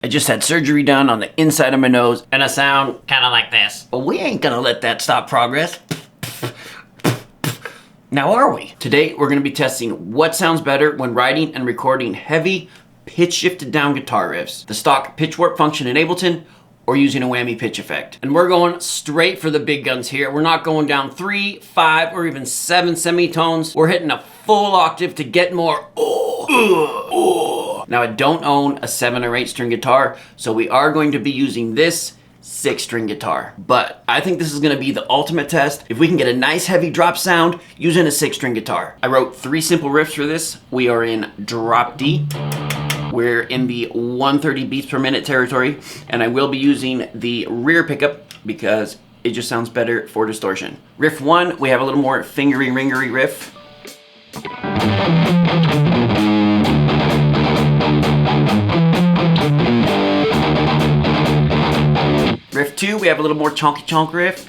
I just had surgery done on the inside of my nose and I sound Kind of like this. but we ain't gonna let that stop progress. Now are we? Today we're gonna be testing what sounds better when writing and recording heavy, pitch shifted down guitar riffs. The stock pitch warp function in Ableton or using a whammy pitch effect. And we're going straight for the big guns here. We're not going down 3, 5, or even 7 semitones. We're hitting a full octave to get more Now I don't own a 7 or 8 string guitar, so we are going to be using this 6 string guitar. But I think this is gonna be the ultimate test if we can get a nice heavy drop sound using a 6 string guitar. I wrote 3 simple riffs for this. We are in drop D. We're in the 130 beats per minute territory, and I will be using the rear pickup because it just sounds better for distortion. Riff 1, we have a little more fingery ringery riff. Riff 2, we have a little more chonky chonk riff.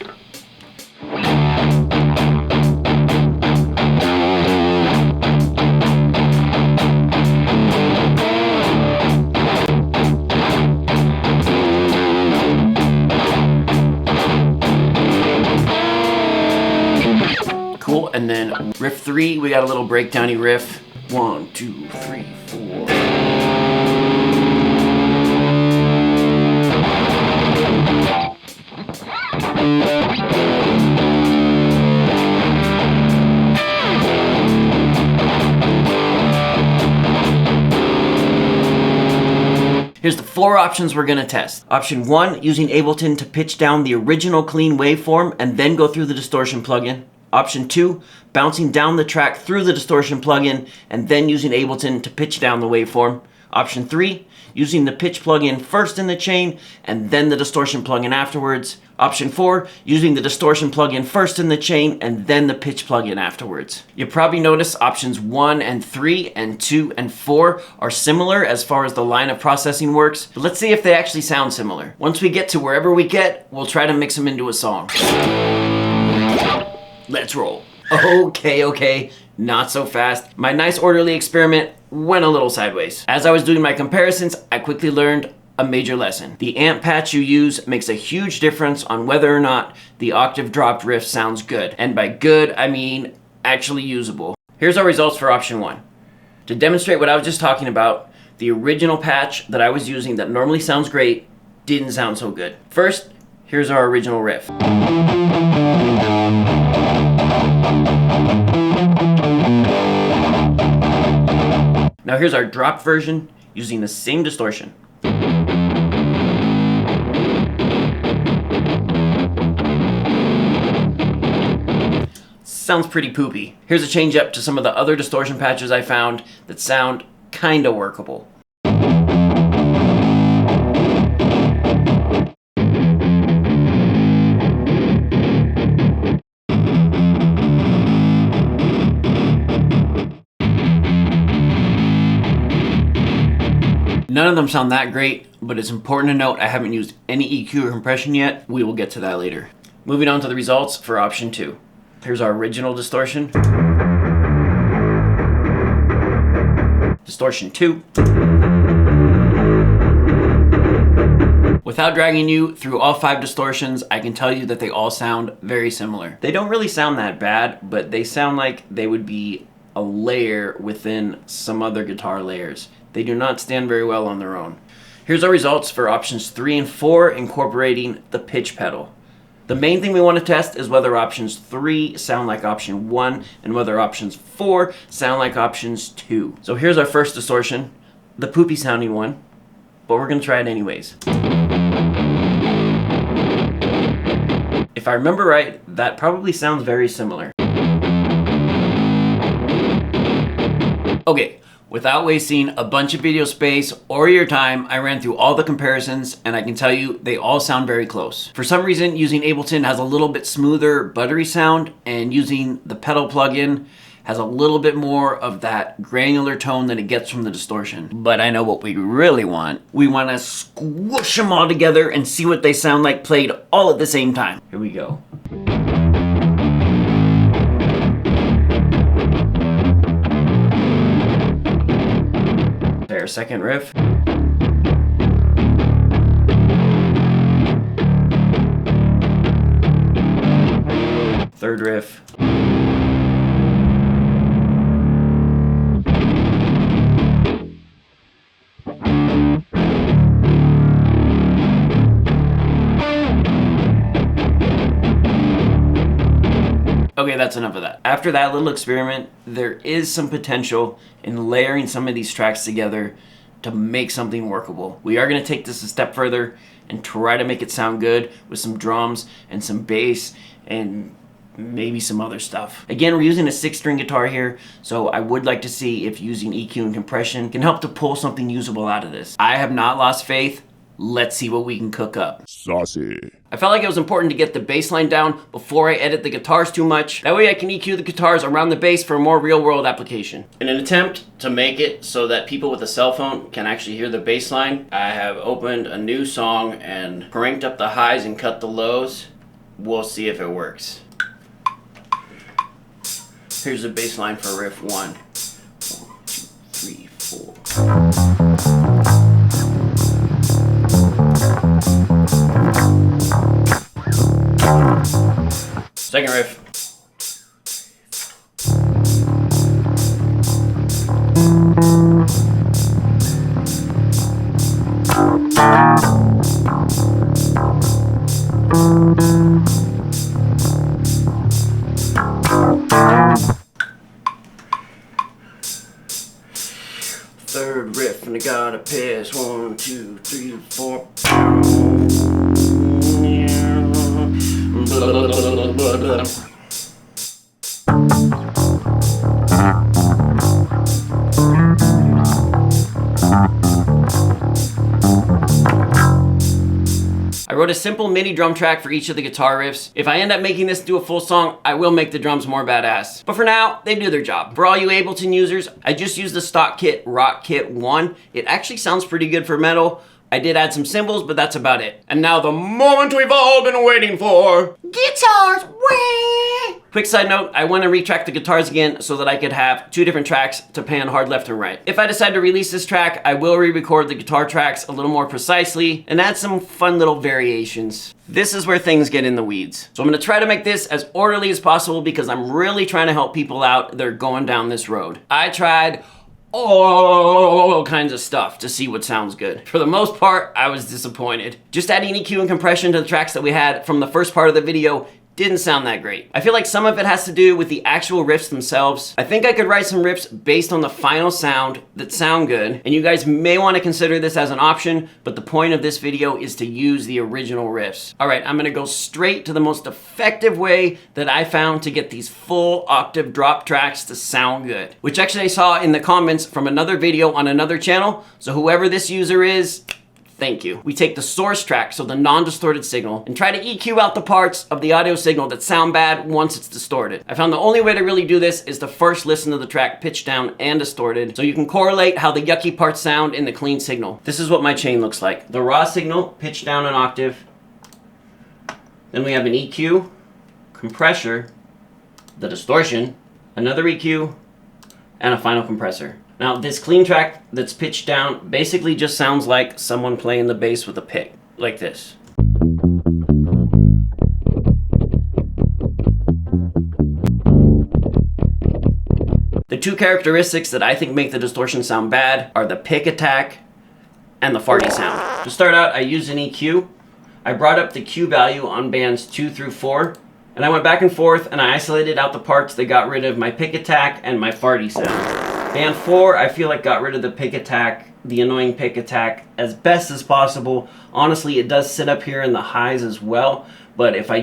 Cool, and then riff 3, we got a little breakdowny riff. 1, 2, 3, 4. Here's the 4 options we're gonna test. Option 1, using Ableton to pitch down the original clean waveform and then go through the distortion plugin. Option 2, bouncing down the track through the distortion plugin and then using Ableton to pitch down the waveform. Option 3, using the pitch plugin first in the chain and then the distortion plugin afterwards. Option 4, using the distortion plugin first in the chain and then the pitch plugin afterwards. You probably notice options 1 and 3 and 2 and 4 are similar as far as the line of processing works, but let's see if they actually sound similar. Once we get to wherever we get, we'll try to mix them into a song. Let's roll. Okay, not so fast. My nice orderly experiment went a little sideways. As I was doing my comparisons, I quickly learned a major lesson. The amp patch you use makes a huge difference on whether or not the octave dropped riff sounds good. And by good, I mean actually usable. Here's our results for option 1. To demonstrate what I was just talking about, the original patch that I was using that normally sounds great didn't sound so good. First, here's our original riff. Now here's our drop version using the same distortion. Sounds pretty poopy. Here's a change up to some of the other distortion patches I found that sound kinda workable. None of them sound that great, but it's important to note I haven't used any EQ or compression yet. We will get to that later. Moving on to the results for option 2. Here's our original distortion. Distortion 2. Without dragging you through all 5 distortions, I can tell you that they all sound very similar. They don't really sound that bad, but they sound like they would be a layer within some other guitar layers. They do not stand very well on their own. Here's our results for options 3 and 4 incorporating the pitch pedal. The main thing we want to test is whether options 3 sound like option 1 and whether options 4 sound like options 2. So here's our first distortion, the poopy sounding one, but we're gonna try it anyways. If I remember right, that probably sounds very similar. Okay. Without wasting a bunch of video space or your time, I ran through all the comparisons and I can tell you they all sound very close. For some reason, using Ableton has a little bit smoother, buttery sound, and using the pedal plugin has a little bit more of that granular tone that it gets from the distortion. But I know what we really want. We want to squish them all together and see what they sound like played all at the same time. Here we go. There, second riff. third riff. Okay, that's enough of that. After that little experiment, there is some potential in layering some of these tracks together to make something workable. We are gonna take this a step further and try to make it sound good with some drums and some bass and maybe some other stuff. Again, we're using a 6-string guitar here, so I would like to see if using EQ and compression can help to pull something usable out of this. I have not lost faith. Let's see what we can cook up. Saucy. I felt like it was important to get the bass line down before I edit the guitars too much. That way I can EQ the guitars around the bass for a more real-world application. In an attempt to make it so that people with a cell phone can actually hear the bass line, I have opened a new song and cranked up the highs and cut the lows. We'll see if it works. Here's the bass line for riff 1. 1, 2, 3, 4. Second riff. Third riff, and I gotta piss. 1, 2, 3, 4. I wrote a simple MIDI drum track for each of the guitar riffs. If I end up making this into a full song, I will make the drums more badass. But for now, they do their job. For all you Ableton users, I just used the stock kit, Rock Kit 1. It actually sounds pretty good for metal. I did add some cymbals, but that's about it. And now the moment we've all been waiting for. Guitars! Wah! Quick side note, I want to retrack the guitars again so that I could have 2 different tracks to pan hard left and right. If I decide to release this track, I will re-record the guitar tracks a little more precisely and add some fun little variations. This is where things get in the weeds. So I'm gonna try to make this as orderly as possible because I'm really trying to help people out that are going down this road. I tried all kinds of stuff to see what sounds good. For the most part, I was disappointed. Just adding EQ and compression to the tracks that we had from the first part of the video didn't sound that great. I feel like some of it has to do with the actual riffs themselves. I think I could write some riffs based on the final sound that sound good, and you guys may want to consider this as an option, but the point of this video is to use the original riffs. All right, I'm gonna go straight to the most effective way that I found to get these full octave drop tracks to sound good, which actually I saw in the comments from another video on another channel, so whoever this user is, thank you. We take the source track, so the non-distorted signal, and try to EQ out the parts of the audio signal that sound bad once it's distorted. I found the only way to really do this is to first listen to the track pitched down and distorted, so you can correlate how the yucky parts sound in the clean signal. This is what my chain looks like. The raw signal pitched down an octave. Then we have an EQ, compressor, the distortion, another EQ, and a final compressor. Now, this clean track that's pitched down basically just sounds like someone playing the bass with a pick, like this. The 2 characteristics that I think make the distortion sound bad are the pick attack and the farty sound. To start out, I used an EQ. I brought up the Q value on bands 2 through 4, and I went back and forth and I isolated out the parts that got rid of my pick attack and my farty sound. Band 4, I feel like got rid of the pick attack, the annoying pick attack, as best as possible. Honestly, it does sit up here in the highs as well, but if I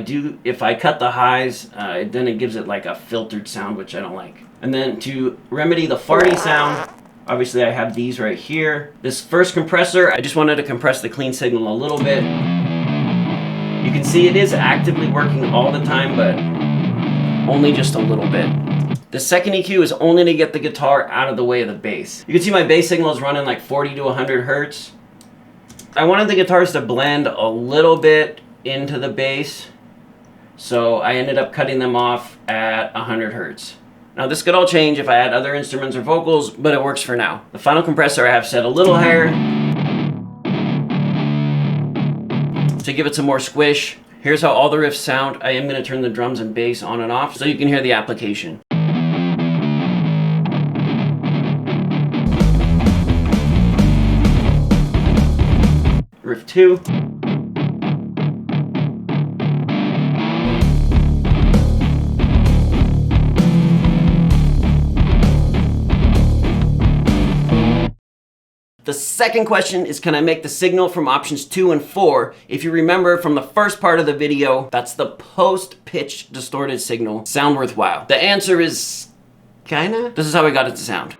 cut the highs, then it gives it like a filtered sound, which I don't like. And then to remedy the farty sound, obviously I have these right here. This first compressor, I just wanted to compress the clean signal a little bit. You can see it is actively working all the time, but only just a little bit. The second EQ is only to get the guitar out of the way of the bass. You can see my bass signal is running like 40 to 100 hertz. I wanted the guitars to blend a little bit into the bass, so I ended up cutting them off at 100 hertz. Now this could all change if I add other instruments or vocals, but it works for now. The final compressor I have set a little higher to give it some more squish. Here's how all the riffs sound. I am going to turn the drums and bass on and off so you can hear the application. Riff 2. The second question is, can I make the signal from options 2 and 4? If you remember from the first part of the video, that's the post-pitch distorted signal, sound worthwhile. The answer is kinda. This is how I got it to sound.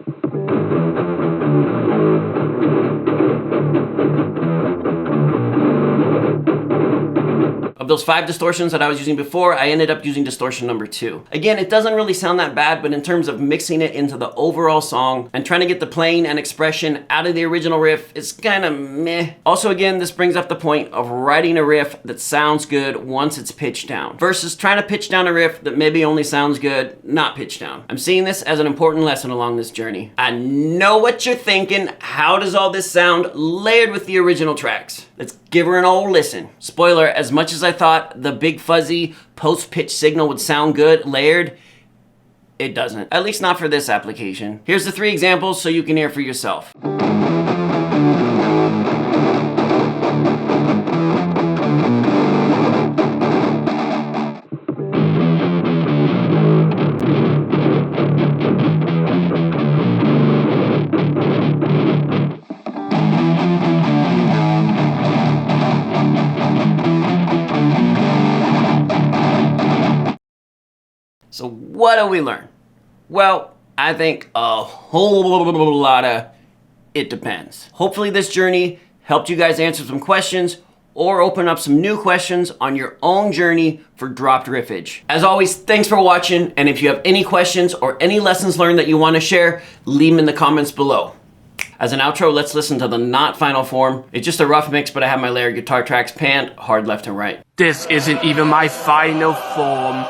Of those 5 distortions that I was using before, I ended up using distortion number 2. Again, it doesn't really sound that bad, but in terms of mixing it into the overall song and trying to get the playing and expression out of the original riff, it's kind of meh. Also, again, this brings up the point of writing a riff that sounds good once it's pitched down, versus trying to pitch down a riff that maybe only sounds good, not pitched down. I'm seeing this as an important lesson along this journey. I know what you're thinking. How does all this sound layered with the original tracks? Let's give her an old listen. Spoiler, as much as I thought the big fuzzy post-pitch signal would sound good layered, it doesn't. At least not for this application. Here's the 3 examples so you can hear for yourself. So what do we learn? Well, I think a whole lot of it depends. Hopefully this journey helped you guys answer some questions or open up some new questions on your own journey for dropped riffage. As always, thanks for watching, and if you have any questions or any lessons learned that you want to share, leave them in the comments below. As an outro, let's listen to the not final form. It's just a rough mix, but I have my layered guitar tracks panned hard left and right. This isn't even my final form.